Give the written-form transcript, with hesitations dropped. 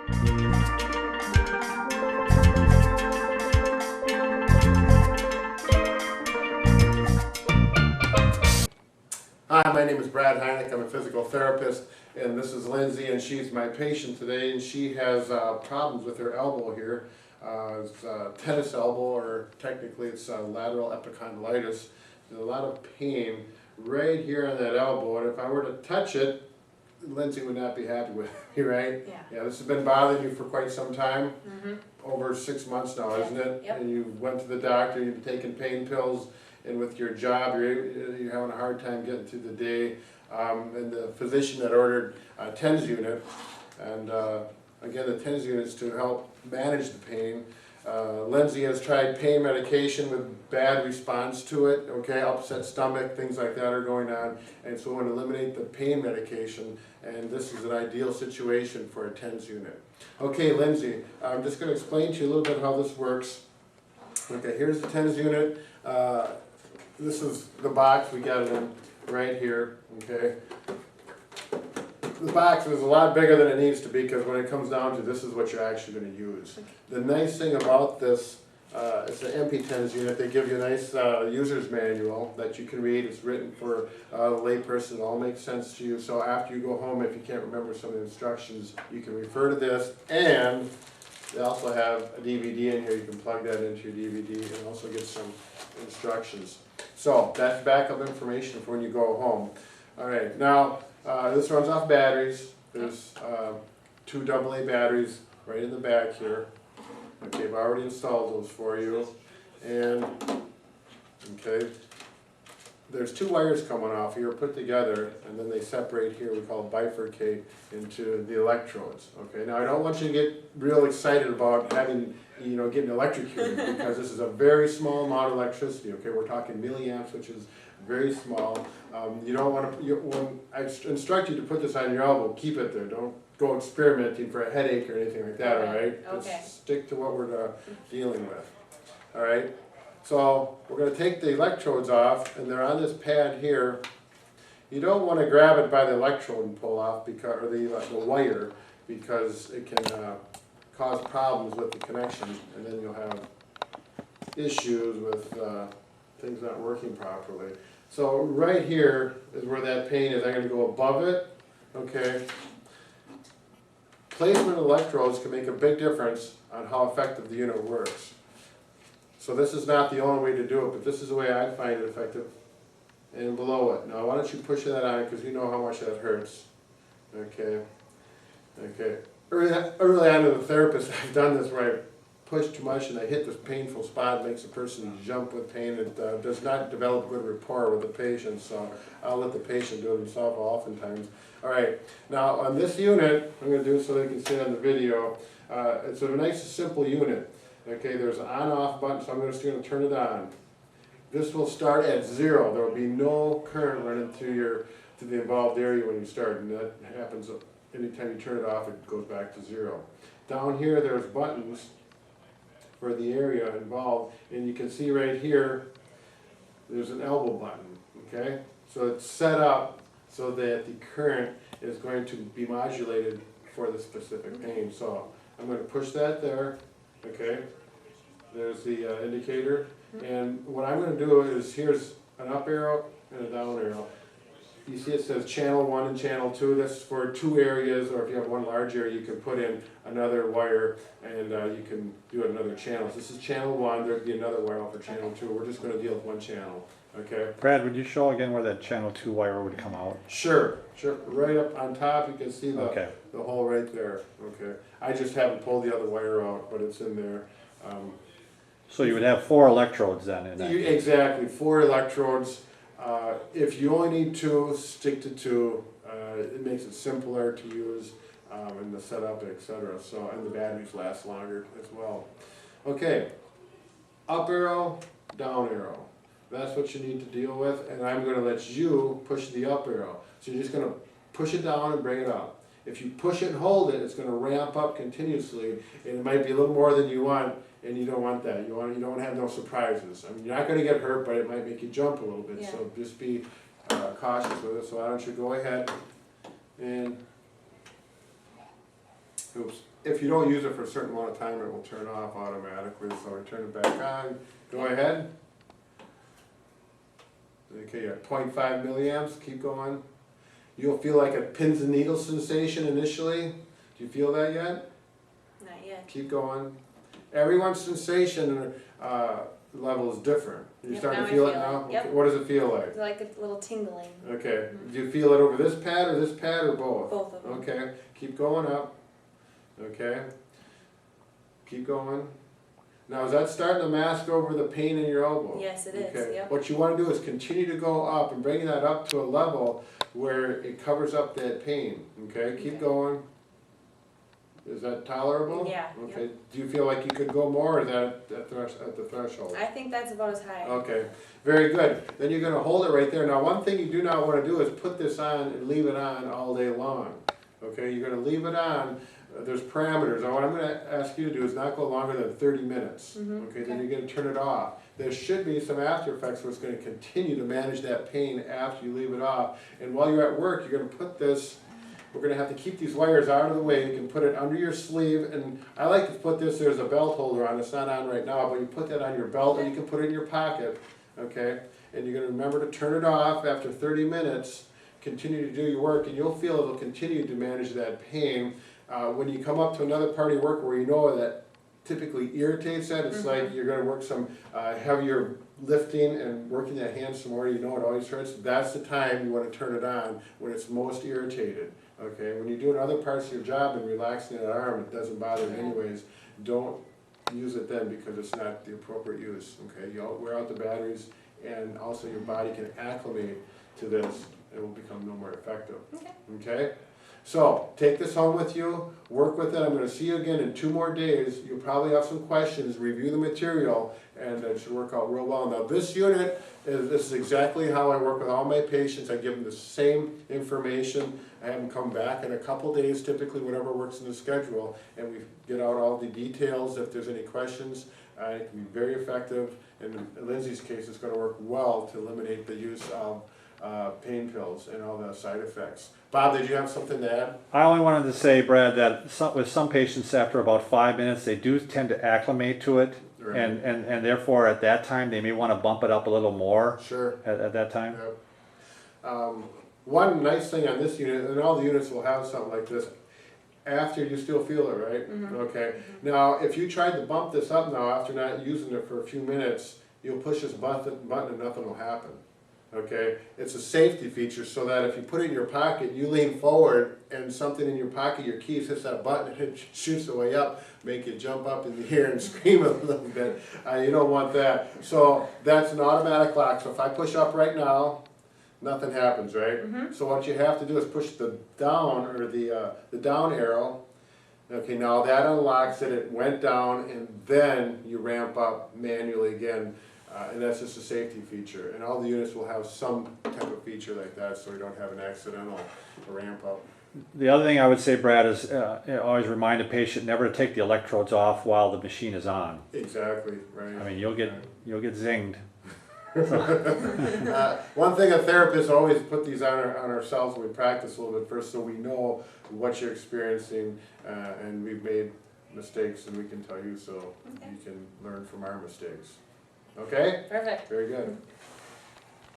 Hi, my name is Brad Heineck. I'm a physical therapist, and this is Lindsay, and she's my patient today, and she has problems with her elbow here. It's tennis elbow, or technically it's lateral epicondylitis. There's a lot of pain right here on that elbow, and if I were to touch it, Lindsay would not be happy with me, right? Yeah. Yeah, this has been bothering you for quite some time. Mm-hmm. Over 6 months now, isn't it? Yep. And you went to the doctor, you've taken pain pills, and with your job, you're having a hard time getting through the day. And the physician had ordered a T.E.N.S unit, and again, the T.E.N.S unit is to help manage the pain. Lindsay has tried pain medication with bad response to it, okay, upset stomach, things like that are going on, and so we want to eliminate the pain medication, and this is an ideal situation for a T.E.N.S unit. Okay, Lindsay, I'm just going to explain to you a little bit how this works. Okay, here's the T.E.N.S unit. This is the box, we got it in right here, okay. The box is a lot bigger than it needs to be, because when it comes down to this is what you're actually going to use. The nice thing about this, it's an MP T.E.N.S unit. They give you a nice user's manual that you can read. It's written for a layperson. It all makes sense to you. So after you go home, if you can't remember some of the instructions, you can refer to this. And they also have a DVD in here. You can plug that into your DVD and also get some instructions. So that's backup information for when you go home. All right, now this runs off batteries. There's 2 AA batteries right in the back here. Okay, I've already installed those for you. And, okay, there's 2 wires coming off here put together, and then they separate here, we call bifurcate, into the electrodes. Okay, now I don't want you to get real excited about having, getting electrocuted, because this is a very small amount of electricity. Okay, we're talking milliamps, which is very small. You don't want to, when I instruct you to put this on your elbow, keep it there. Don't go experimenting for a headache or anything like that, all right? Okay. Just stick to what we're dealing with, all right? So we're going to take the electrodes off, and they're on this pad here. You don't want to grab it by the electrode and pull off, because, or the wire, because it can cause problems with the connection, and then you'll have issues with things not working properly. So right here is where that pain is. I'm going to go above it, okay? Placement of electrodes can make a big difference on how effective the unit works. So this is not the only way to do it, but this is the way I find it effective. And below it. Now why don't you push that on, because you know how much that hurts. Okay. Okay. Early on as a therapist, I've done this where I push too much and I hit this painful spot. It makes the person jump with pain. It does not develop good rapport with the patient, so I'll let the patient do it himself oftentimes. All right, now on this unit, I'm going to do it so they can see it on the video. It's a nice, simple unit. Okay, there's an on-off button, so I'm just going to turn it on. This will start at 0. There will be no current running through the involved area when you start, and that happens anytime you turn it off. It goes back to 0. Down here, there's buttons for the area involved, and you can see right here there's an elbow button. Okay, so it's set up so that the current is going to be modulated for the specific pain. So I'm going to push that there. Okay, there's the indicator, and what I'm going to do is, here's an up arrow and a down arrow. You see it says channel 1 and channel 2. That's for 2 areas, or if you have one large area, you can put in another wire and you can do it in another channel. So this is channel 1, there'd be another wire out for channel 2. We're just going to deal with one channel. Okay? Brad, would you show again where that channel 2 wire would come out? Sure, sure. Right up on top, you can see the hole right there. Okay. I just haven't pulled the other wire out, but it's in there. So you would have 4 electrodes then in that. Exactly, 4 electrodes. If you only need 2, stick to 2. It makes it simpler to use and the setup, etc. So, and the batteries last longer as well. Okay, up arrow, down arrow. That's what you need to deal with, and I'm going to let you push the up arrow. So you're just going to push it down and bring it up. If you push it and hold it, it's going to ramp up continuously, and it might be a little more than you want, and you don't want that. You don't want to have no surprises. I mean, you're not going to get hurt, but it might make you jump a little bit. Yeah. So just be cautious with it. So why don't you go ahead and Oops. If you don't use it for a certain amount of time, it will turn off automatically, so I turn it back on. Go ahead. Okay, you're at 0.5 milliamps, keep going. You'll feel like a pins and needles sensation initially. Do you feel that yet? Not yet. Keep going. Everyone's sensation level is different. You're Yep, starting now to I feel it feel now? it. Yep. Okay, what does it feel like? It's like a little tingling. Okay. Do you feel it over this pad or this pad or both? Both of them. Okay. Keep going up. Okay. Keep going. Now is that starting to mask over the pain in your elbow? Yes, it is. Okay. Yep. What you want to do is continue to go up and bring that up to a level where it covers up that pain. Okay. Keep Okay. going. Is that tolerable? Yeah. Okay. Yep. Do you feel like you could go more, or is that at the threshold? I think that's about as high. Okay, very good. Then you're gonna hold it right there. Now, one thing you do not wanna do is put this on and leave it on all day long. Okay, you're gonna leave it on, there's parameters. Now, what I'm gonna ask you to do is not go longer than 30 minutes. Okay, then you're gonna turn it off. There should be some after effects where it's gonna continue to manage that pain after you leave it off. And while you're at work, you're gonna put this, we're gonna have to keep these wires out of the way. You can put it under your sleeve, and I like to put this, there's a belt holder on, it's not on right now, but you put that on your belt, or you can put it in your pocket, okay? And you're gonna remember to turn it off after 30 minutes, continue to do your work, and you'll feel it'll continue to manage that pain. When you come up to another part of your work where you know that typically irritates that, it's like you're gonna work some heavier lifting and working that hand some more, you know it always hurts, that's the time you wanna turn it on, when it's most irritated. Okay, when you're doing other parts of your job and relaxing that arm, it doesn't bother it anyways, don't use it then because it's not the appropriate use, okay? You'll wear out the batteries and also your body can acclimate to this, it will become no more effective. Okay? So, take this home with you, work with it, I'm gonna see you again in 2 more days, you'll probably have some questions, review the material, and it should work out real well. Now this unit, this is exactly how I work with all my patients, I give them the same information, I have them come back in a couple days, typically whatever works in the schedule, and we get out all the details, if there's any questions, it can be very effective, and in Lindsay's case, it's gonna work well to eliminate the use of pain pills and all the side effects. Bob, did you have something to add? I only wanted to say, Brad, that with some patients after about 5 minutes, they do tend to acclimate to it. Right. And therefore at that time, they may want to bump it up a little more Sure. at that time. Yep. One nice thing on this unit, and all the units will have something like this, after you still feel it, right? Okay. Now, if you tried to bump this up now after not using it for a few minutes, you'll push this button and nothing will happen. Okay, it's a safety feature so that if you put it in your pocket, you lean forward and something in your pocket, your keys hits that button and it shoots the way up, make you jump up in the air and scream a little bit. You don't want that. So that's an automatic lock. So if I push up right now, nothing happens, right? So what you have to do is push the down or the down arrow. Okay, now that unlocks it, it went down, and then you ramp up manually again. And that's just a safety feature, and all the units will have some type of feature like that, so we don't have an accidental ramp up. The other thing I would say, Brad, is always remind a patient never to take the electrodes off while the machine is on. Exactly, right. I mean, you'll get zinged. One thing a therapist always put these on ourselves when we practice a little bit first, so we know what you're experiencing, and we've made mistakes, and we can tell you so you can learn from our mistakes. Okay? Perfect. Very good.